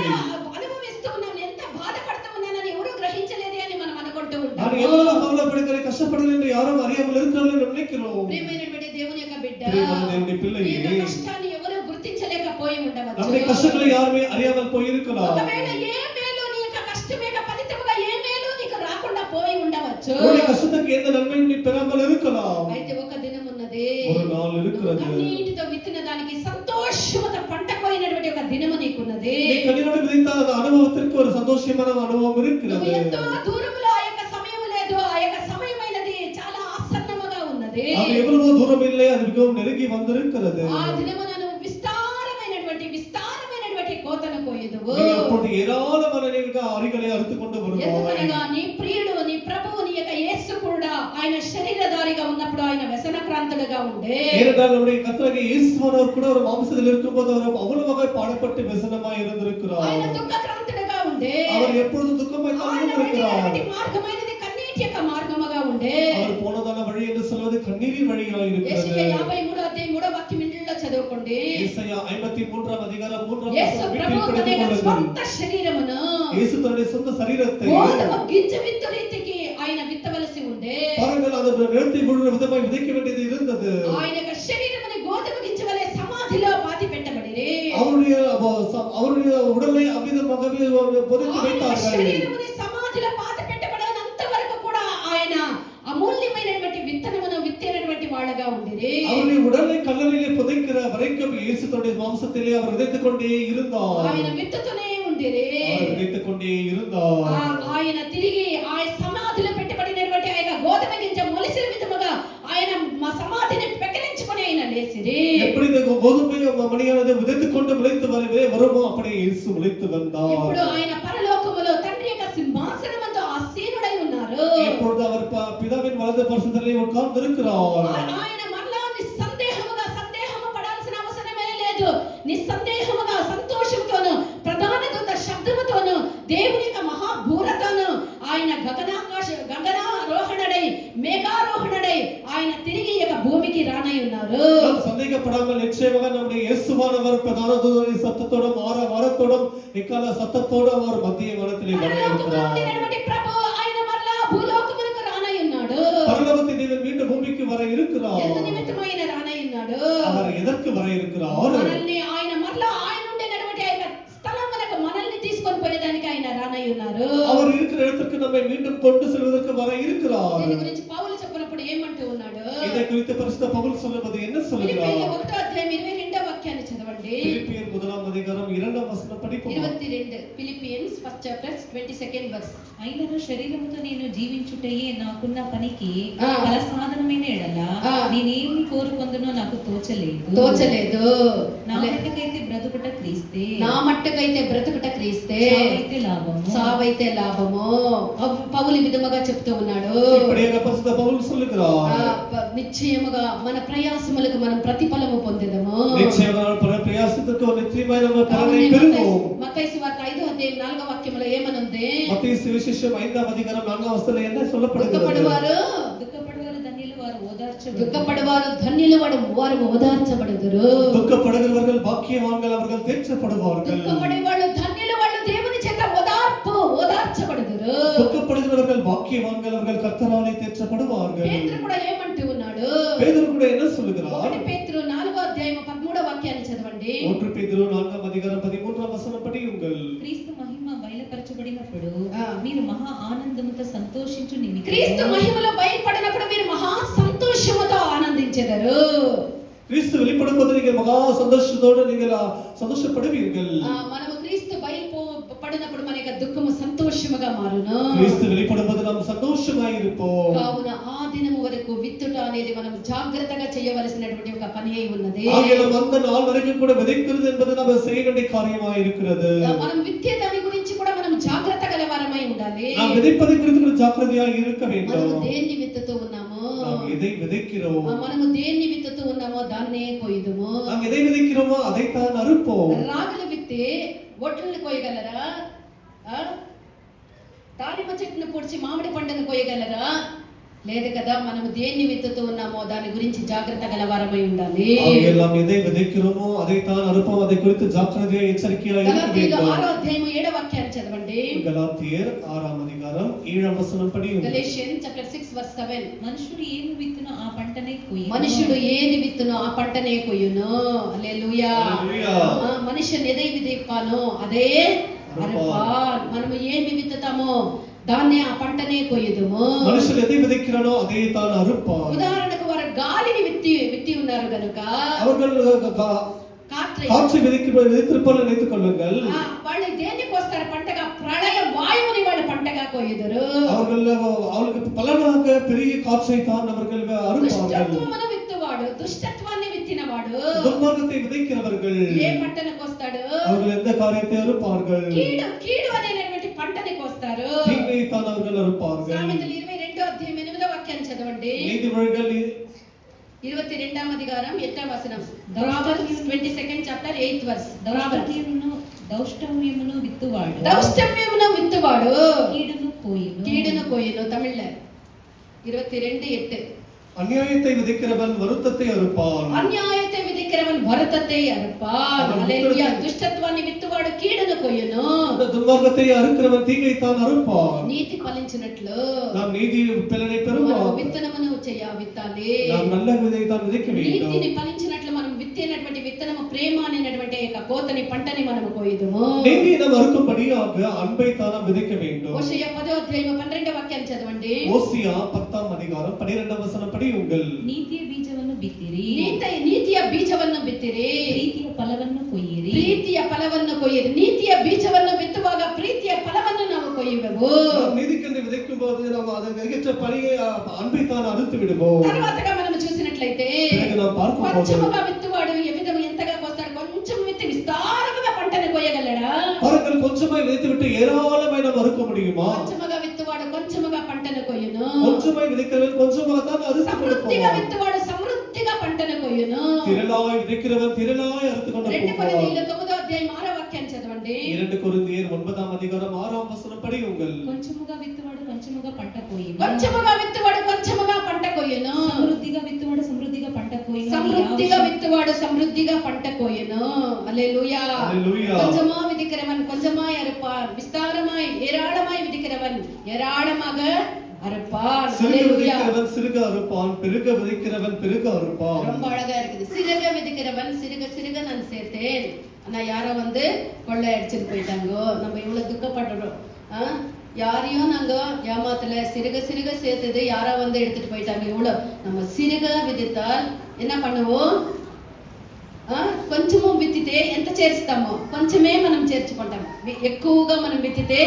అనుభవిస్తూ ఉన్నాను, ఎంత బాధపడుతూ ఉన్నానని ఎవరు గ్రహించలేదే అని మనం అనుకుంటూ ఉంటాము. நான் எவ்வளவு கவலைப்படுகிறேன், கஷ்டப்படுகிறேன் என்று யாரும் அறியாமல் இருக்கிறார்கள் என்று நினைக்கிறோம். ప్రియమైనటువంటి దేవుని యొక్క బిడ్డ, ప్రియమైన దేవుని పిల్లయే, ఈ యొక్క కష్టాన్ని ఎవరు గుర్తించలేకపోయి ఉండవచ్చు. நம்முடைய கஷ்டங்களை யாருமே அறியாமல் போயிருக்கலாம். ఒకవేళ ఏ మేలు నీ యొక్క కష్టం యొక్క ఫలితముగా ఏ మేలు నీకు రాకుండా పోయి ఉండవచ్చు. உன்னுடைய கஷ்டத்துக்கு எந்த நன்மையும் நீ பெறாமல் இருக்கலாம். అయితే ఒక దినం ఉన్నది, ஒரு நாள் இருக்கிறது, కన్నీటితో విత్తిన దానికి సంతోషముతో పంట కోయినటువంటి ఒక దినము నీకున్నది. நீ கண்ணீரோடு விதைத்த அந்த அனுபவத்திற்கு ஒரு சந்தோஷமான அனுபవం இருக்கிறது. నువ్వు ఎంతో దూరములో ఆ యొక్క సమయం లేదు, ఆ యొక్క సమయమైనది చాలా ఆసన్నముగా ఉన్నది. அது எவ்வளவோ தூரம் இல்லை, அது மிகவும் நெருங்கி வந்திருக்கிறது. ఆ దినమున నువ్వు విస్తారమైనటువంటి కోతను కోయదువు. நீ அப்பொழுது ஏராளமான அரிகளை அறுத்துக் கொண்டு வருவாய். ఎందుకనగా నీ ప్రియుడు నీ ప్రభువు నీ యొక్క యేసు కూడా ఆయన శరీరధారిగా ఉన్నప్పుడు ఆయన వ్యసనక్రాంతుడుగా ఉండే. ஏனென்றால் நம்முடைய கர்த்தராகிய இயேசுவானவர் கூட ஒரு மாம்சத்தில் இருக்கும்போது அவர் அவ்வளவாக பாடப்பட்டு వ్యసనமாய் இருந்திருக்கிறார். ఆయన దుఃఖక్రాంతుడుగా ఉండే. அவர் எப்பொழுதும் துக்கமாய் தான் இருக்கிறார். మార్గమైనది కన్నీటి యొక్క మార్గముగా ఉండే. அவர் పోనదాన వழி என்று சொல்வது కన్నీరిன் వழியாக இருக்கிறது. యెషయా 53వ అధ్యాయం 3వ వాక్యం ఇంట్లో చదువుకోండి. యెషయా 53వ అధికారం 3వ యేసు ప్రభువు తన యొక్క స్వంత శరీరమును, యేసు తన సొంత శరీరத்தை గోధుమ గింజ విత్తు రీతికి ఆయన విత్తవలసి ఉండే. பாருங்கள், அந்த நிலத்தை முழுவதும் விதமாய் விதைக்க வேண்டியது இருந்தது. ఆయన యొక్క శరీరముని గోధుమ గింజ వలె సమాధిలో పాతి పొదికి வைத்தார்கள். శరీరముని సమాధిలో పాతి పెట్టబడనంత వరకు కూడా ఆయన అమూల్యమైనటువంటి విత్తనమును విత్తేనటువంటి వాళ్ళగా ఉండిరి. அவருடைய உடலை கல்லறையிலே புதைக்கிற வரைக்கும் இயேசு தன்னுடைய மாம்சத்திலே அவர் விதைத்துக் கொண்டே இருந்தார். ఆయన విత్తుతూనే ఉండిరి. அவர் விதைத்துக் கொண்டே இருந்தார். ఆయన తిరిగి ఆయన సమాధిలో పెట్టబడినటువంటి ఆయన గోధుమ గింజ మొలిసిన విధముగా ఆయన సమాధిని పెకలించుకొని ఆయన లేచిరి. எப்படி இந்த கோதுமை மணியானது விதைத்துக் கொண்டு முளைத்து வருமோ அப்படியே இயேசு முளைத்து வந்தார். ఇప్పుడు ఆయన పరలోకములో తండ్రి యొక్క సింహాసనమందు ఆసీనుడై ఉన్నారు. இப்பொழுது அவர் பிதாவின் வலது பார்சத்திலே உட்கார்ந்திருக்கிறார். ఆయన మరలా సందేహము పడాల్సిన అవసరమే లేదు. నిస్సందేహముగా సంతోషంతోను ప్రధాన దూత శబ్దముతోను దేవుని యొక్క మహాభూరతోను ఆయన గగనారోహణుడై మేఘారోహణుడై ఆయన తిరిగి ఈ యొక్క భూమికి రానై ఉన్నారు. சந்தேகப்படாமல் நிச்சயமாக நம்முடைய இயேசுவானவர் பிரதான தூதரின் சத்தத்தோடும் வாரத்தோடும் எக்கால சத்தத்தோடும் அவர் மத்திய வனத்திலே పరలోకములోని ప్రభు ఆయన మరలా భూలోకమునకు రానై ఉన్నాడు. பரலோகத்தின் தேவன் மீண்டும் பூமிக்கு வர இருக்கிறார். ఎంత నిమిత్తమైన రానై ఉన్నాడు? அவர் எதற்கு வர இருக்கிறார்? మనల్ని ఆయన మరలా ఆయన ఉండేటువంటి ఆయన స్థలమునకు మనల్ని తీసుకొని పోయేదానికి ఆయన రానై ఉన్నారు. அவர் இருக்கிற இடத்துக்கு நம்மை மீண்டும் கொண்டு செல்வதற்கு வர இருக்கிறார். దీని గురించి పౌలు చెప్పినప్పుడు ఏమంటూ ఉన్నాడు? இதை குறித்து பரிசுத்த பவுல் சொல்லுவது என்ன சொல்கிறார்? ఫిలిప్పీయుల 1వ అధ్యాయం 22వ వాక్యాన్ని చదవండి. பிலிப்பியர் 1వ అధ్యాయం 2వ వచనం படிப்போம். 22 Philippians first chapter 22nd verse. అయినను శరీరముతో నేను జీవించుటయే నాకున్న పనికి ఆ. బల సాధనమైన ఎడల ఆ. నేనేమి కోరుకొందునో నాకు తోచలేదు. నా మట్టుకైతే బ్రతుకుట క్రీస్తే, నా మట్టుకైతే బ్రతుకుట క్రీస్తే, సావైతే లాభము. పౌలు విధముగా చెప్తూ ఉన్నాడు. இப்படியாக பரிசுத்த பவுல் சொல்லுகிறார். నిశ్చయముగా మన ప్రయాసములకు మనం ప్రతిఫలము పొందెదము. నిశ్చయమైన ప్రయాసத்துக்கு நிச்சயமாக நம்ம பலனை பெறுவோம். మత్తయి సువార్త 5వ అధ్యాయం 4వ వాక్యములో ఏమనుంది? மத்தேயு சுவிசேஷம் 5వ అధ్యాయం 4వ వచనంలో என்ன சொல்லப்படுகிறது? దుఃఖపడువారు ధన్యులు, వారు ఓదార్చబడుదురు. దుఃఖపడువారు ధన్యులు, వారు ఓదార్చబడుదురు. துக்கப்படுகிறவர்கள் பாக்கியவான்கள், அவர்கள் தேற்றப்படுவார்கள். దుఃఖపడేవాళ్ళు ధన్యులు, వాళ్ళు దేవుని చేత ఓదార్చబడుదురు. துக்கப்படுகிறவர்கள் பாக்கியவான்கள், அவர்கள் கர்த்தராலே தேற்றப்படுவார்கள். పేతురు కూడా ఏమంటూ ఉన్నాడు? பேதுரு கூட என்ன சொல்லுகிறார்? 1 పేతురు 4వ అధ్యాయం 13వ వాక్యాన్ని చదవండి. 1 పేతురు 4వ అధ్యాయం 13వ వచనం படியுங்கள். క్రీస్తు మహిమ బయలుపరచబడినప్పుడు ఆ. మీరు మహా ఆనందముతో సంతోషించు నిమిత్తము క్రీస్తు మహిమలో బయలుపడినప్పుడు మీరు మహా సంతోషముతో ఆనందించెదరు. கிறிஸ்து வெளிப்படும் போது நீங்கள் மகா சந்தோஷத்தோடு நீங்கள் சந்தோஷப்படுவீர்கள். మనము క్రీస్తు బయలుపడినప్పుడు మన యొక్క దుఃఖము సంతోషముగా మారును. கிறிஸ்து வெளிப்படும் போது நாம் சந்தோஷமாய் இருப்போம். కావున ఆ దినము వరకు విత్తుట అనేది మనం జాగ్రత్తగా చేయవలసినటువంటి ఒక పని అయి ఉన్నది. ஆகையால் அந்த நாள் வரைக்கும் கூட விதைக்கிறது என்பது நாம் செய்ய வேண்டிய காரியமாய் இருக்கிறது. మనం విత్తే దాని గురించి కూడా మనం జాగ్రత్త గలవారమై ఉండాలి. நாம் விதைப்பதை குறித்து கூட ஜாக்கிரதையாக இருக்க வேண்டும். మనము దేన్ని విత్తుతూ ఉన్నామో, நாம் எதை விதைக்கிறோம், మనము దేన్ని విత్తుతూ ఉన్నామో దాన్నే కొయ్యుదుము. நாம் எதை விதைக்கிறோமோ அதைத்தான் அறுப்போம். రాగులు విత్తి ఒట్లను కొయ్యగలరా? దానిమ్మ చెట్టును పొడిచి మామిడి పండును కొయ్యగలరా? లేదు కదా. మనము దేన్ని విత్తుతూ ఉన్నామో దాని గురించి జాగ్రత్త గలవారమై ఉండాలి. ஆகையால் நாம் எதை விதைக்கிறோமோ அதைத்தான் அறுப்போம். அதை குறித்து ஜாக்கிரதையாக எச்சரிக்கையாக இருக்க గలాతీయులు வேண்டும். 6వ అధ్యాయం 7వ వాక్యాన్ని చదవండి. గలాతీయర్ 6వ అధ్యాయం 7వ వచనం படியுங்கள். Galatians chapter 6 verse 7. మనుషుడు ఏమి విత్తునో ఆ పంటనే కొయ్యును. మనుషుడు ఏది విత్తునో ఆ పంటనే కొయ్యును. హల్లెలూయా. హల్లెలూయా. మనుషుడు ఏది విత్తుతానో అదే అర్పాన్. మనము ఏమి విత్తుతామో దాన్నే ఆ పంటనే కొయ్యుదుము. మనుషులు ఎதை విதைக்கிறானோ அதை தான் అరుப்பான். ఉదాహరణకు వారు గాలిని విత్తి ఉన్నారు గనుక அவர்கள் காற்றை விதைத்திருப்பார்கள் நினைத்துக் கொள்ளுங்கள். వాళ్ళు దేన్ని కోస్తారు? పంటగా ప్రళయ వాయువుని వాళ్ళు పంటగా కొయ్యుదురు. அவர்களுக்கு பலனாக பெரிய காற்றை தான் அவர்கள் அறுப்பார்கள். దుష్టత్వమును విత్తువాడు, దుష్టత్వాన్ని విత్తినవాడు துன்மார்க்கத்தை விதைக்கிறவர்கள் ఏ పంటను కోస్తాడు? அவர்கள் எந்த காரியத்தை அறுப்பார்கள்? కీడు అనేటువంటి పంటని కోస్తారు. தீமையை தான் அவர்கள் அறுப்பார்கள். సామెతలు 22వ అధ్యాయం 8వ వాక్యాన్ని చదవండి. நீதிமொழிகள் 22వ అధ్యాయం 8వ వచనం. Proverbs 22nd chapter 8th verse. దౌష్టమ్యమును విత్తువాడు కీడును కోయును. తమిళ్ల 22:8. அநியாயத்தை விதைக்கிறவன் வருத்தத்தை அறுப்பான். అన్యాయத்தை విధిக்கிறవన్ வருத்தத்தை அறுப்பான். హల్లెలూయా. దుష్టత్వాన్ని విత్తువాడు కీడును కొయ్యును. துன்மார்க்கத்தை அறுக்கிறவன் தீங்கை தான் அறுப்பான். నీతి ఫలించినట్లు நாம் நீதி பலனை பெறுவோம். విత్తనమును విత్తాలి. நாம் நல்ல விதை தான் விதைக்க வேண்டும். నీతిని ఫలించినట్లు మనం విత్తేనటువంటి విత్తనము ప్రేమ అనేటువంటి యొక్క కోతని పంటని మనము కోయుదుము. நீதியை மறுக்கும்படியாக அன்பை தான் விதைக்க வேண்டும். హోషేయ 10వ అధ్యాయం 12వ వాక్యాన్ని చదవండి. ஓசியா 10ஆம் அதிகாரம் 12ஆம் வசனம் படியுங்கள். ನೀತಿಯ ಬೀಜವನ್ನು ಬಿತ್ತಿರಿ, ನೀತಿಯ ಬೀಜವನ್ನು ಬಿತ್ತಿರಿ, ಪ್ರೀತಿಯ ಫಲವನ್ನು ಕೊಯ್ಯಿರಿ. ಪ್ರೀತಿಯ ಫಲವನ್ನು ಕೊಯ್ಯಿರಿ. ನೀತಿಯ ಬೀಜವನ್ನು ಬಿತ್ತುವಾಗ ಪ್ರೀತಿಯ ಫಲವನ್ನು ನಾವು ಕೊಯ್ಯುವೆವು. நாம் நீதிக்கென்று விதைக்கும் போது நாம் அதற்கேற்ற பணியை அன்பை தான் அறுத்து விடுவோம். తర్వాతగా మనం చూసినట్లయితే కొంచెముగా విత్తువాడు ఎంతగా కోస్తాడు? కొంచెం విత్తి విస్తారముగా పంటను కొయ్యగలడా? பாருங்கள், கொஞ்சமாய் விதைத்து விட்டு ஏராளமாய் நாம் அறுக்க முடியுமா? కొంచెముగా విత్తువాడు కొంచెముగా పంటను కొయ్యును. கொஞ்சமாய் விதைக்கிறவன் கொஞ்சமாக தான் அறுத்து సమృద్ధిగా கொடுப்பான். విత్తువాడు సమృద్ధిగా పంటను కొయ్యును. திரளாய் விதைக்கிறவன் திரளாய் அறுத்து கொண்டு 2 போவான். కొరింథీయుల 9వ అధ్యాయం 6వ వాక్యాన్ని చదవండి. 2 கொரிந்தியர் 9ஆம் அதிகாரம் 6ஆம் வசனம் படியுங்கள். కొంచెముగా విత్తువాడు కొంచెముగా పంట కోయును. కొంచెముగా విత్తువాడు కొంచెముగా పంట కొయ్యును. సమృద్ధిగా విత్తువాడు సమృద్ధిగా పంట కోయును. సమృద్ధిగా విత్తువాడు సమృద్ధిగా పంట కోయును. அல்லேலூயா. அல்லேலூயா. கொஞ்சமா விதைக்கிறவன் கொஞ்சமாய் அறுப்பான், விஸ்தாரமாய் ஏராளமாய் விதைக்கிறவன் ஏராளமாக அறுப்பான். சிறுக அல்லேலூயா. விதைக்கிறவன் சிறுக அறுப்பான், பெருக விதைக்கிறவன் பெருக அறுப்பான். ரொம்ப அழகா இருக்குது. சிறுக விதைக்கிறவன் சிறுக சிறுக நான் சேர்த்தேன். ஆனா யாரோ வந்து கொள்ளை அடிச்சுட்டு போயிட்டாங்கோ. நம்ம இவ்வளவு துக்கப்படுறோம். யாரையும் நாங்க ஏமாத்தல, சிறுக சிறுக சேர்த்தது யாரோ வந்து எடுத்துட்டு போயிட்டாங்க. இவ்வளவு நம்ம சிறுக விதித்தால் என்ன பண்ணுவோம்? కొంచెము విత్తితే ఎంత చేస్తామో కొంచెమే మనం చేర్చుకుంటాం. ఎక్కువగా మనం విత్తితే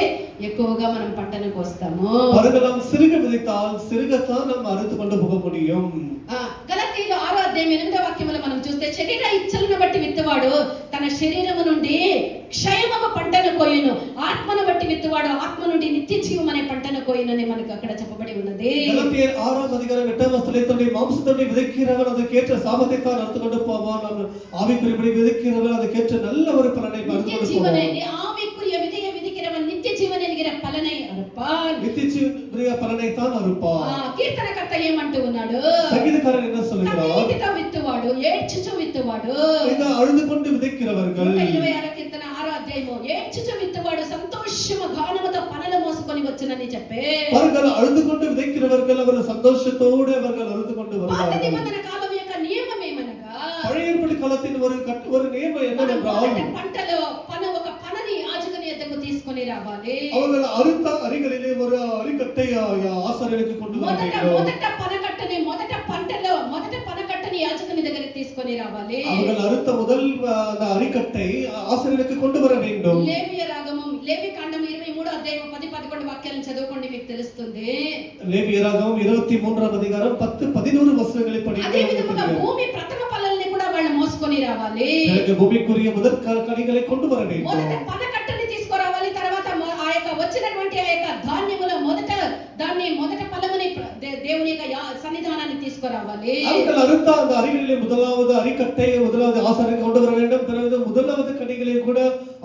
ఎక్కువగా మనం పంటను కోస్తాము. பாருங்கள், சிறுக விதைத்தால் சிறுகத்தான் நாம் அறுத்து கொண்டு போக முடியும். గలతీయులు 6వ అధ్యాయం 8వ వాక్యములో మనం చూస్తే శరీర ఇచ్చలను బట్టి విత్తువాడు తన శరీరము నుండి క్షయమగు పంటను కోయును, ఆత్మను బట్టి విత్తువాడు ఆత్మ నుండి నిత్య జీవం అనే పంటను కోయునని మనకు అక్కడ చెప్పబడి ఉన్నది. గలతీయర్ 6ஆம் அதிகாரம் 8ஆம் வசனத்திலே தன்னுடைய மாம்சத்தோடு விதைக்கிறவன் அதற்கேற்ற சாபத்தை தான் அறுத்து கொண்டு போவான், ஆவிக்குரியபடி விதைக்கிறவன் அதற்கேற்ற நல்ல ஒரு பலனை அறுத்து கொண்டு போவான். ஆவிக்குரிய விதையை விதைக்கிறவன் நித்திய ஜீவன் என்கிற பலனை அறுப்பான். நித்திய ஜீவனுடைய பலனை தான் அறுப்பான். కీర్తనకర్త ఏమంటూ ఉన్నాడు? సంగీతకారன் என்ன சொல்கிறார்? కన్నీటితో విత్తువాడు ఏడ్చుచు విత్తువాడు. இத அழுது கொண்டு விதைக்கிறவர்கள். 26వ కీర్తన 6వ అధ్యాయము ఏడ్చుచు విత్తువాడు సంతోషము గానముతో పనలు మోసుకొని వచ్చునని చెప్పే. அவர்கள் அழுது கொண்டு விதைக்கிறவர்கள் அவர் சந்தோஷத்தோடு அவர்கள் அழுது கொண்டு పాత வருவார்கள். నిబంధన కాలం యొక్క నియమం ఏమనగా பழைய ஏற்பாட்டு காலத்தின் ஒரு நியமம் என்னவென்றால் పంటలో ఒక పనని యాజకుని యొద్దకు తీసుకొని రావాలి. அவர்கள் அறுத்த அரிகளிலே ஒரு அரிக்கட்டை ஆசாரியனுக்கு கொண்டு வர வேண்டும். మొదట పనకట్టని మొదట పంటలో మొదట పనకట్టని యాజకుని దగ్గరికి తీసుకొని రావాలి. அவர்கள் அறுத்த முதல் அந்த அரிக்கட்டை ஆசாரியனுக்கு கொண்டு வர வேண்டும். లేవియ రాగమం లేవి కాండం 23వ అధ్యాయం 10-11 వాక్యాలను చదువుకోండి, మీకు తెలుస్తుంది. லேவியராகமம் 23ஆம் அதிகாரம் 10-11 வசனங்களை అదే విధముగా படியுங்கள். భూమి ప్రథమ ఫలాల్ని కూడా వాళ్ళు మోసుకొని రావాలి. எனக்கு பூமிக்குரிய முதல் கனிகளை கொண்டு வர మొదట வேண்டும். పనకట్టని తీసుకురావాలి. తర్వాత ఆ యొక్క వచ్చినటువంటి ఆ యొక్క ధాన్యముల మొదట ఫలముని దేవుని యొక్క సన్నిధానాన్ని తీసుకురావాలి. அவர்கள் அறுத்த அந்த அரிகளிலே முதலாவது அரிக்கட்டை முதலாவது ஆசாரியனுக்கு கொண்டு வர வேண்டும். பிறகு முதலாவது கனிகளை கூட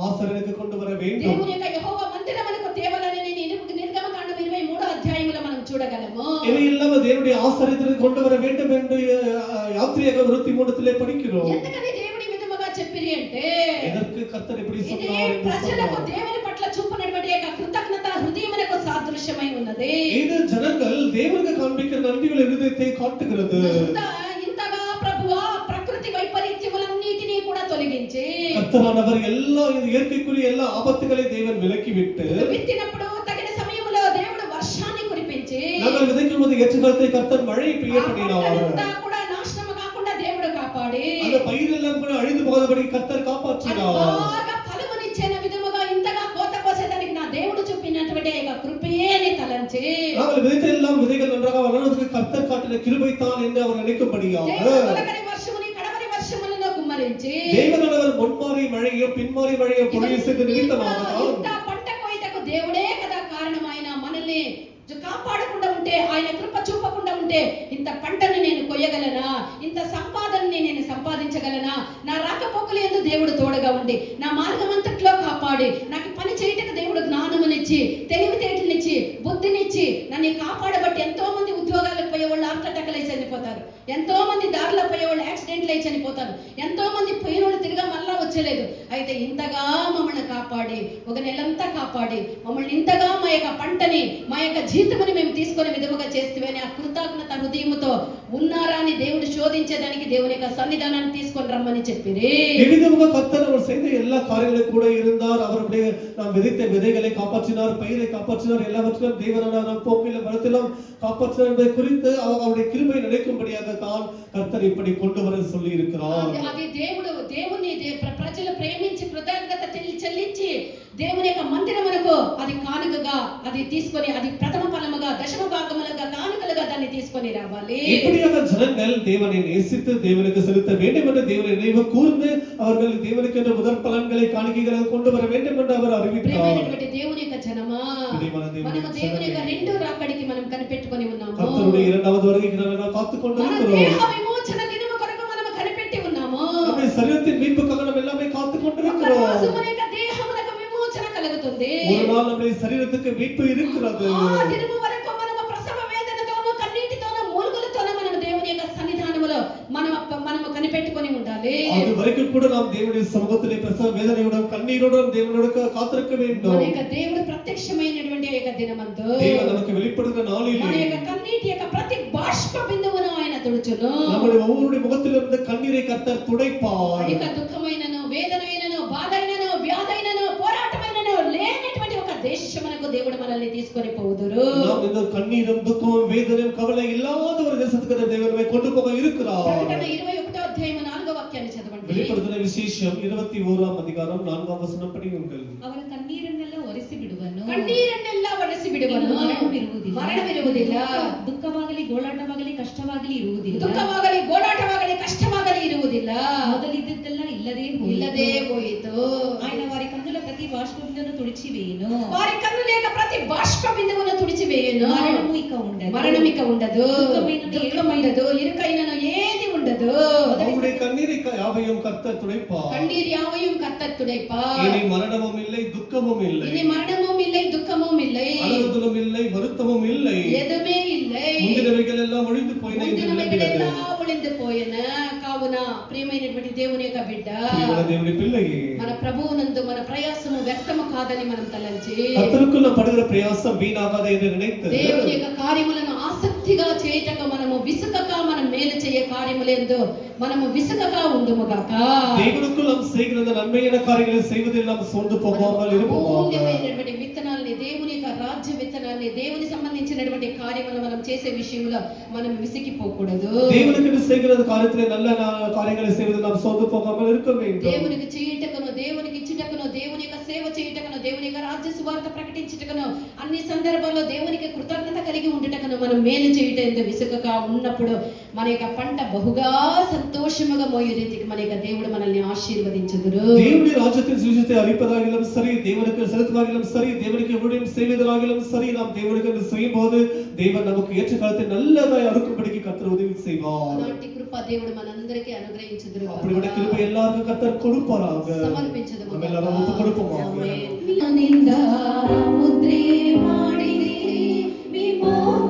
ஆசாரியனுக்கு கொண்டு வர வேண்டும். దేవుని యొక్క యెహోవా మందిరమునకు తేవాలని నిర్గమకాండం 23వ అధ్యాయములో మనం చూడగలము. இவையெல்லாம் தேவனுடைய ஆசாரியத்திற்கு கொண்டு வர வேண்டும் என்று யாத்திரையாகமம் 23 படிக்கிறோம். ఎందుకని దేవుని విధముగా చెప్పిరి అంటే எதற்கு கர்த்தர் இப்படி ఇది சொன்னார் என்று ప్రజలకు சொன்னார். దేవుని పట్ల చూపునటువంటి యొక్క కృతజ్ఞత హృదయమునకు సాదృశ్యమై ఉన్నది. இது ஜனங்கள் தேவனுக்கு காண்பிக்கிற நன்றியுள்ள இருதயத்தை காட்டுகிறது. ఇంతగా ప్రభువా ప్రకృతి వైపరీత్యములన్నిటినీ కూడా తొలగించి கர்த்தரானவர் எல்லா இயற்கைக்குரிய எல்லா ஆபத்துகளை தேவன் விலக்கிவிட்டு విత్తినప్పుడు తగిన సమయములో దేవుడు వర్షాన్ని కురిపించి நாங்கள் விதைக்கும் போது ஏற்ற காலத்தை கர்த்தர் மழை பெய்ய பண்ணினார். అంతా కూడా నాశనం కాకుండా దేవుడు కాపాడి அந்த பயிரெல்லாம் கூட அழிந்து போகாதபடி கர்த்தர் காப்பாற்றினார். బాగా ఫలమునిచ్చే విధముగా ఇంతగా కోత కోసేదానికి నా దేవుడు చూపినటువంటి యొక్క కృపయే అని తలంచి நாங்கள் விதைத்த எல்லாம் விதைகள் நன்றாக வளர்வதற்கு கர்த்தர் காட்டின கிருபை தான் என்று அவர் நினைக்கும்படியாக దేవుడు తొలకరి వర్షముని కడవరి వర్షములను కుమ్మరించి தேவனானவர் முன்மாறி மழையும் பின்மாறி மழையும் பொழிவு செய்த நிமித்தமாக ఇంత పంట కోయటకు దేవుడే కదా కారణం. ఆయన మనల్ని కాపాడకుండా ఉంటే, ఆయన కృప చూపకుండా ఉంటే ఇంత పంటని నేను కొయ్యగలనా? ఇంత సంపాదనని నేను సంపాదించగలనా? నా రాకపోకలు యందు దేవుడు తోడుగా ఉండి నా మార్గమంతట్లో కాపాడి నాకు పని చేయటకు దేవుడు జ్ఞానమునిచ్చి తెలివితేటలనిచ్చి బుద్ధినిచ్చి నన్ను కాపాడబట్టి ఎంతో మంది ఉద్యోగాలకు పోయేవాళ్ళు హార్ట్ అటాక్లు అయి చనిపోతారు. ఎంతో మంది దారిలో పోయేవాళ్ళు యాక్సిడెంట్లు అయి చనిపోతారు. ఎంతో మంది పోయినోళ్ళు తిరిగా మళ్ళా వచ్చలేదు. అయితే ఇంతగా మమ్మల్ని కాపాడి ఒక నెలంతా కాపాడి మమ్మల్ని ఇంతగా మా యొక్క పంటని మా యొక్క జీతముని మేము తీసుకునే విధముగా చేస్తేనే ఆ కృతజ్ఞత హృదయముతో ఉన్నారా అని దేవుడు శోధించేదానికి దేవుని యొక్క సన్నిధానాన్ని తీసుకొని రమ్మని చెప్పిరి. எவ்விதமாக கர்த்தர் அவர் செய்த எல்லா காரியங்களும் கூட இருந்தார். அவருடைய நாம் விதைத்த விதைகளை காப்பாற்றினார், பயிரை காப்பாற்றினார், எல்லாவற்றிலும் தேவனான நாம் போக்கில வரத்திலும் காப்பாற்றினார் என்பதை குறித்து அவருடைய கிருபை நினைக்கும்படியாக தான் கர்த்தர் இப்படி கொண்டு வர சொல்லி இருக்கிறார். అది దేవుని ప్రజలు ప్రేమించి కృతజ్ఞత చెల్లించి దేవుని యొక్క మందిరమునకు అది కానుకగా అది తీసుకొని అది ప్రథమ ఫలముగా దశమ భాగములుగా కానుకలుగా దాన్ని తీసుకొని రావాలి. இப்படியாக ஜனங்கள் தேவனை நேசித்து தேவனுக்கு செலுத்த வேண்டும் என்று தேவனை நினைவு கூர்ந்து அவர்கள் தேவனுக்கு என்ற முதல் பலன்களை காணிக்கைகளாக கொண்டு வர வேண்டும் என்று அவர் அறிவித்தார். ప్రేమైనటువంటి దేవుని యొక్క జనమా, మనము దేవుని యొక్క రెండో రాకడికి మనం కనిపెట్టుకొని ఉన్నాము. கர்த்தருடைய இரண்டாவது வருகைக்கு நாம் காத்துக்கொண்டு இருக்கிறோம். దేహ విమోచన దినము కొరకు మనము కనిపెట్టి ఉన్నాము. நம்முடைய சரீரத்தின் மீட்புக்காக நாம் எல்லாமே காத்துக்கொண்டு இருக்கிறோம். ఒకరోజు మన యొక్క దేహమునకు విమోచన కలుగుతుంది. ஒரு நாள் நம்முடைய சரீரத்துக்கு மீட்பு இருக்கிறது. ఆ దినము వరకు మనము ప్రసవ వేదనతోనూ కన్నీటితోనూ మూలుగులతోనూ మనము దేవుని యొక్క సన్నిధానములో మనము కనిపెట్టుకొని ఉండాలి. அது வரைக்கும் கூட நாம் தேவனுடைய சமூகத்திலே பிரசவ வேதனையுடன் கண்ணீருடன் தேவனோடு காத்திருக்க வேண்டும். మన యొక్క దేవుడు ప్రత్యక్షమైనటువంటి ఆ యొక్క దినమందు தேவன் நமக்கு வெளிப்படுகிற நாளிலே మన యొక్క కన్నీటి యొక్క ప్రతి బాష్ప బిందువును ఆయన తుడుచును. நம்முடைய ஒவ்வொருடைய முகத்திலிருந்து கண்ணீரை கர்த்தர் துடைப்பார். ఇక దుఃఖమైనను వేదనైనను బాధైనను వ్యాధైనను పోరాటమైనను లేనటువంటి ఒక దేశమునకు దేవుడు మనల్ని తీసుకొని పోవుదురు. நாம் இந்த கண்ணீரும் துக்கமும் வேதனையும் கவலை இல்லாத ஒரு தேசத்துக்கு தேவன் நம்மை கொண்டு போக இருக்கிறார். ప్రకటన 21వ అధ్యాయం 4వ వాక్యాన్ని చదవండి. வெளிப்படுத்தின விசேஷம் 21ஆம் அதிகாரம் 4ஆம் வசனம் படியுங்கள். ಅವರ ಕಣ್ಣೀರನ್ನೆಲ್ಲ ಒರೆಸಿ ಬಿಡುವನು, ಕಣ್ಣೀರನ್ನೆಲ್ಲ ಒರೆಸಿ ಬಿಡುವನು, ಮರಣವಿರುವುದಿಲ್ಲ, ದುಃಖವಾಗಲಿ ಗೋಳಾಟವಾಗಲಿ ಕಷ್ಟವಾಗಲಿ ಇರುವುದಿಲ್ಲ, ದುಃಖವಾಗಲಿ ಗೋಳಾಟವಾಗಲಿ ಕಷ್ಟವಾಗಲಿ ಇರುವುದಿಲ್ಲ, ಮೊದಲಿದ್ದದ್ದೆಲ್ಲ ಇಲ್ಲದೆ ಹೋಯಿತು. ఆయన వారి కన్నుల ప్రతి బాష్ప బిందువును తుడిచివేయును, వారి కన్నుల యొక్క ప్రతి బాష్ప బిందువును తుడిచివేయును. మరణము ఇక ఉండదు, మరణం ఇక ఉండదు, దుఃఖమైనదు ఇరుకైనను ఏది ఉండదు. அவருடைய கண்ணீரை யாவையும் கர்த்தர் துடைப்பார். கண்ணீர் யாவையும் கர்த்தர் துடைப்பார். இனி மரணமும் இல்லை, துக்கமும் இல்லை, இனி மரணமும் இல்லை, துக்கமும் இல்லை, அழுதலும் இல்லை, வருத்தமும் இல்லை, எதுவுமே இல்லை. முந்தினவைகள் எல்லாம் ஒழிந்து போயின. முந்தினவைகள் எல்லாம் ஒழிந்து పోయిన. కావున ప్రియమైనటువంటి దేవుని యొక్క బిడ్డ, దేవుని పిల్లయే, మన ప్రభువునందు మన ప్రయాసము వ్యర్థము కాదని మనం తలంచి కర్తరుకున్న పడుగుల ప్రయాసం వీణాగాదే என்று நினைத்து దేవుని యొక్క కార్యములను ఆసక్తిగా చేయటకు మనము విసుకక మనం మేలు చేయ కార్యములందు మనము విసుకక ఉందుముగాక. దేవునిக்குள் நாம் செய்கிற நன்மையான காரியங்களை செய்வதில் நாம் சோர்ந்து போகாமல் இருப்போம். మూల్యమైనటువంటి విత్తనాల్ని, దేవుని యొక్క రాజ్య విత్తనాల్ని, దేవుని సంబంధించినటువంటి కార్యములు మనం చేసే విషయంలో మనం విసిగిపోకూడదు. దేవునికి செய்கிற காரியத்திலே நல்ல காரியங்களை செய்வதில் நாம் சோர்ந்து போகாமல் இருக்க வேண்டும். దేవునికి చేయుటకును, దేవునికి ఇచ్చుటకును, దేవుని యొక్క సేవ చేయుటకును, దేవుని యొక్క రాజ్య సువార్త ప్రకటించుటకును, అన్ని సందర్భాల్లో దేవునికి కృతజ్ఞత కలిగి ఉండుటకును మనం మేలు చేయుట ఎంత విసుకగా ఉన్నప్పుడు మన యొక్క పంట బహుగా సంతోషముగా మోయే రీతికి మన యొక్క దేవుడు మనల్ని ఆశీర్వదించుదురు. దేవుని రాజ్యத்தின் சுவிசேஷத்தை அறிப்பதாகிலும் சரி, தேவனுக்கு செலுத்துவதாகிலும் சரி, தேவனுக்கு ஊழியம் செய்வதாகிலும் சரி, நாம் தேவனுக்கு செய்யும்போது தேவன் நமக்கு ஏற்ற காலத்தை நல்லதாய் அறுக்கும்படிக்கு கர்த்தர் உதவி செய்வார். అలాంటి కృప దేవుడు మనందరికీ అనుగ్రహించుదురు. அப்படிப்பட்ட கிருபை எல்லாருக்கும் கர்த்தர் கொடுப்பாராக. సమర్పించుదుము. நம்ம எல்லாரும் ஒப்பு கொடுப்போம். ఆమేన్. ముద్రే ಮಾಡಿರಿ ವಿಮೋಚ